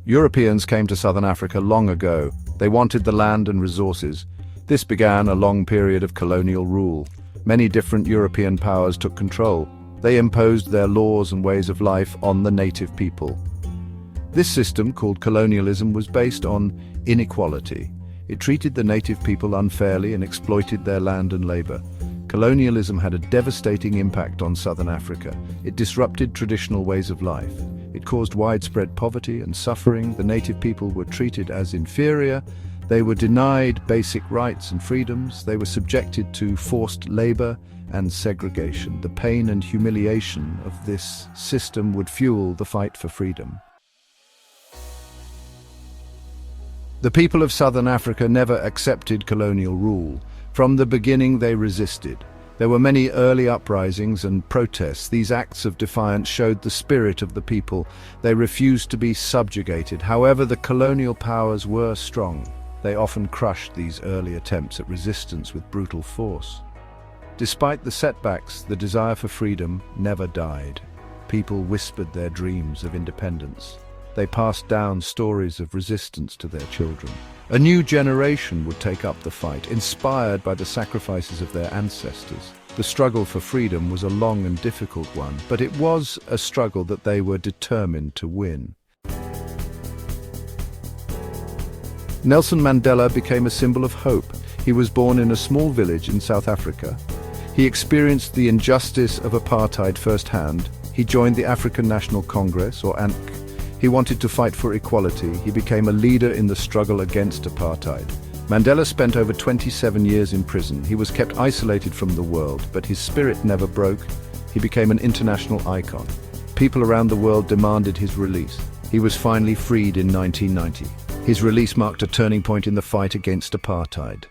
Europeans came to southern Africa long ago. They wanted the land and resources. This began a long period of colonial rule. Many different European powers took control. They imposed their laws and ways of life on the native people. This system, called colonialism, was based on inequality. It treated the native people unfairly and exploited their land and labor. Colonialism had a devastating impact on southern Africa. It disrupted traditional ways of life. It caused widespread poverty and suffering. The native people were treated as inferior. They were denied basic rights and freedoms. They were subjected to forced labor and segregation. The pain and humiliation of this system would fuel the fight for freedom. The people of southern Africa never accepted colonial rule. From the beginning, they resisted. There were many early uprisings and protests. These acts of defiance showed the spirit of the people. They refused to be subjugated. However, the colonial powers were strong. They often crushed these early attempts at resistance with brutal force. Despite the setbacks, the desire for freedom never died. People whispered their dreams of independence. They passed down stories of resistance to their children. A new generation would take up the fight, inspired by the sacrifices of their ancestors. The struggle for freedom was a long and difficult one, but it was a struggle that they were determined to win. Nelson Mandela became a symbol of hope. He was born in a small village in South Africa. He experienced the injustice of apartheid firsthand. He joined the African National Congress, or ANC. He wanted to fight for equality. He became a leader in the struggle against apartheid. Mandela spent over 27 years in prison. He was kept isolated from the world, but his spirit never broke. He became an international icon. People around the world demanded his release. He was finally freed in 1990. His release marked a turning point in the fight against apartheid.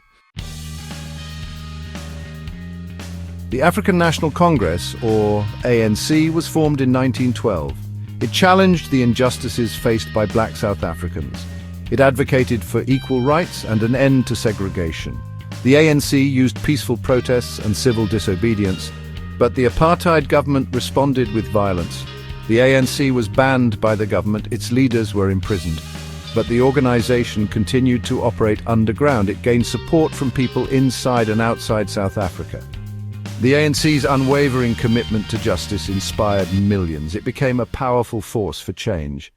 The African National Congress, or ANC, was formed in 1912. It challenged the injustices faced by black South Africans. It advocated for equal rights and an end to segregation. The ANC used peaceful protests and civil disobedience, but the apartheid government responded with violence. The ANC was banned by the government, its leaders were imprisoned, but the organization continued to operate underground. It gained support from people inside and outside South Africa. The ANC's unwavering commitment to justice inspired millions. It became a powerful force for change.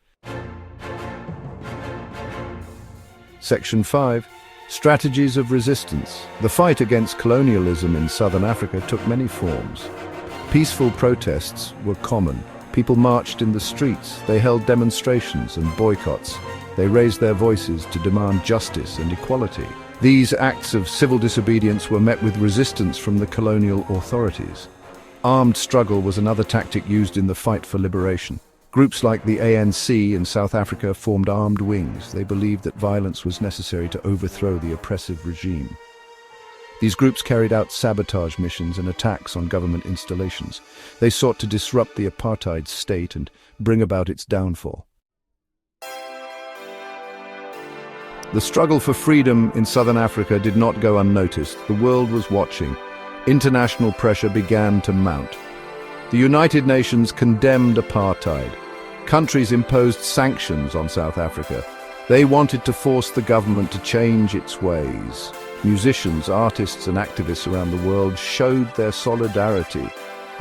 Section 5. Strategies of resistance. The fight against colonialism in southern Africa took many forms. Peaceful protests were common. People marched in the streets. They held demonstrations and boycotts. They raised their voices to demand justice and equality. These acts of civil disobedience were met with resistance from the colonial authorities. Armed struggle was another tactic used in the fight for liberation. Groups like the ANC in South Africa formed armed wings. They believed that violence was necessary to overthrow the oppressive regime. These groups carried out sabotage missions and attacks on government installations. They sought to disrupt the apartheid state and bring about its downfall. The struggle for freedom in southern Africa did not go unnoticed. The world was watching. International pressure began to mount. The United Nations condemned apartheid. Countries imposed sanctions on South Africa. They wanted to force the government to change its ways. Musicians, artists, and activists around the world showed their solidarity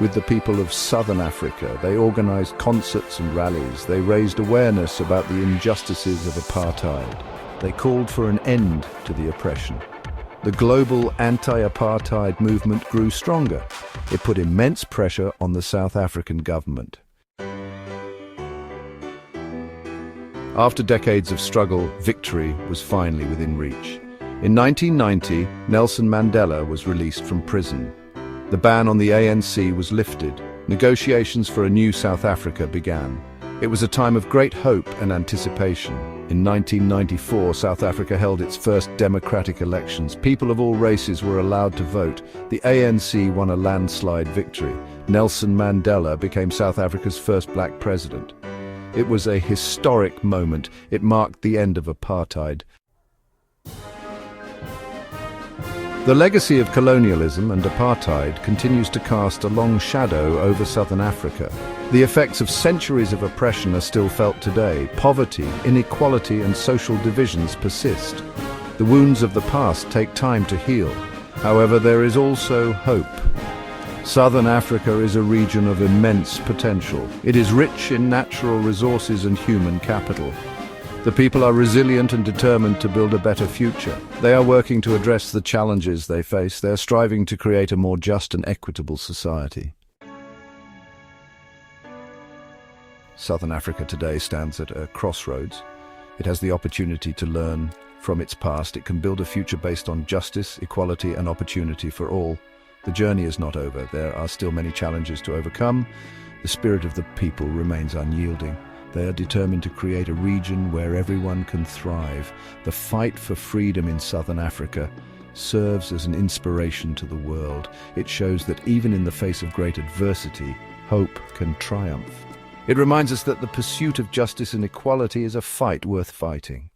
with the people of southern Africa. They organized concerts and rallies. They raised awareness about the injustices of apartheid. They called for an end to the oppression. The global anti-apartheid movement grew stronger. It put immense pressure on the South African government. After decades of struggle, victory was finally within reach. In 1990, Nelson Mandela was released from prison. The ban on the ANC was lifted. Negotiations for a new South Africa began. It was a time of great hope and anticipation. In 1994, South Africa held its first democratic elections. People of all races were allowed to vote. The ANC won a landslide victory. Nelson Mandela became South Africa's first black president. It was a historic moment. It marked the end of apartheid. The legacy of colonialism and apartheid continues to cast a long shadow over southern Africa. The effects of centuries of oppression are still felt today. Poverty, inequality, and social divisions persist. The wounds of the past take time to heal. However, there is also hope. Southern Africa is a region of immense potential. It is rich in natural resources and human capital. The people are resilient and determined to build a better future. They are working to address the challenges they face. They are striving to create a more just and equitable society. Southern Africa today stands at a crossroads. It has the opportunity to learn from its past. It can build a future based on justice, equality, and opportunity for all. The journey is not over. There are still many challenges to overcome. The spirit of the people remains unyielding. They are determined to create a region where everyone can thrive. The fight for freedom in Southern Africa serves as an inspiration to the world. It shows that even in the face of great adversity, hope can triumph. It reminds us that the pursuit of justice and equality is a fight worth fighting.